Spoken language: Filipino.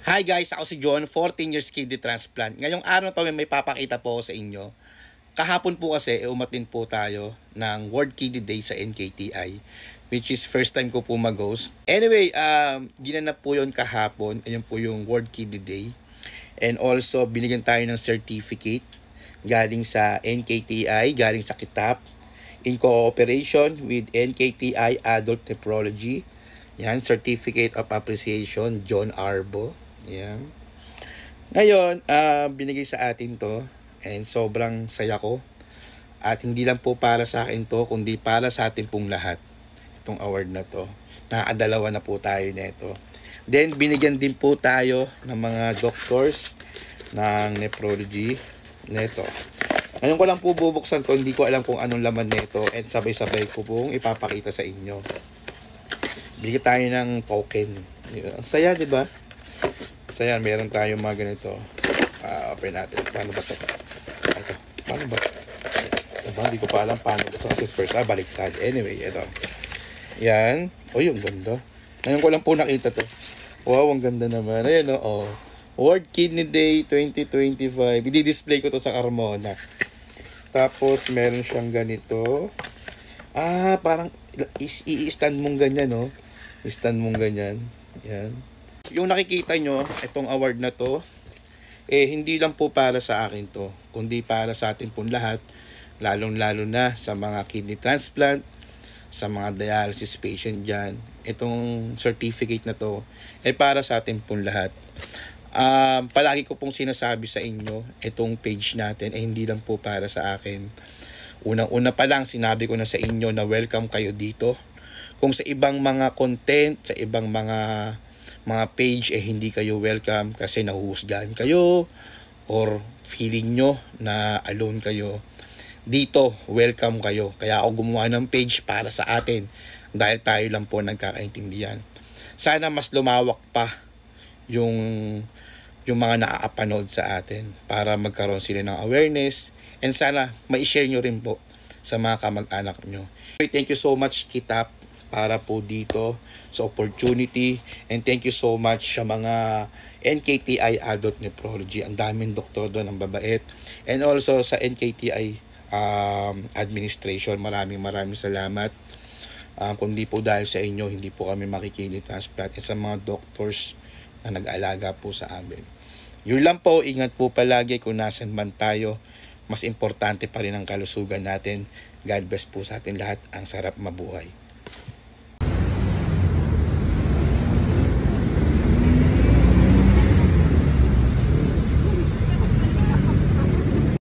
Hi guys, ako si John, 14 years kidney transplant. Ngayong araw na to may papakita po ako sa inyo. Kahapon po kasi umatin po tayo ng World Kidney Day sa NKTI, which is first time ko po mag-host. Anyway, ginanap po yon kahapon. Ayun po yung World Kidney Day. And also, binigyan tayo ng certificate galing sa NKTI, galing sa Kitap, in cooperation with NKTI Adult Nephrology. Yan, Certificate of Appreciation, John Arbo. Yan. Ngayon, binigay sa atin to and sobrang saya ko. At hindi lang po para sa akin to, kundi para sa atin pong lahat. Itong award na to. Nakadalawa na po tayo nito. Then, binigyan din po tayo ng mga doctors ng nephrology nito. Ngayon ko lang po bubuksan to, hindi ko alam kung anong laman nito and sabay-sabay ko pong ipapakita sa inyo. Bigyan tayo ng token. Ang saya, di ba? Saya, meron tayong mga ganito. Open natin. Paano ba ito? Ito. Paano ba? Diba? Hindi ko pa alam paano ito. Kasi first, baliktad. Anyway, ito. Yan. Uy, ang ganda. Ngayon ko lang po nakita to. Wow, ang ganda naman. Ayan, o. World Kidney Day 2025. I-display ko to sa Carmona. Tapos, meron siyang ganito. Parang i-stand mong ganyan, no? I-stand mong ganyan. Yan. Yung nakikita nyo, itong award na to, hindi lang po para sa akin to, kundi para sa atin pong lahat, lalong-lalo na sa mga kidney transplant, sa mga dialysis patient dyan. Itong certificate na to, para sa atin pong lahat. Palagi ko pong sinasabi sa inyo, itong page natin, hindi lang po para sa akin. Unang-una pa lang, sinabi ko na sa inyo na welcome kayo dito. Kung sa ibang mga content, sa ibang mga page hindi kayo welcome kasi nahuhusgahan kayo or feeling nyo na alone kayo, dito welcome kayo. Kaya ako gumawa ng page para sa atin dahil tayo lang po nagkakaintindihan. Sana mas lumawak pa yung mga nakakapanood sa atin para magkaroon sila ng awareness and sana ma-share nyo rin po sa mga kamag-anak nyo. Thank you so much Kitap para po dito sa opportunity and thank you so much sa mga NKTI Adult Nephrology. Ang daming doktor doon, ang babait. And also sa NKTI administration, maraming salamat. Kung di po dahil sa inyo, hindi po kami makikidney transplant at sa mga doctors na nag-alaga po sa amin. Yun lang po, ingat po palagi kung nasan man tayo. Mas importante pa rin ang kalusugan natin. God bless po sa atin lahat. Ang sarap mabuhay.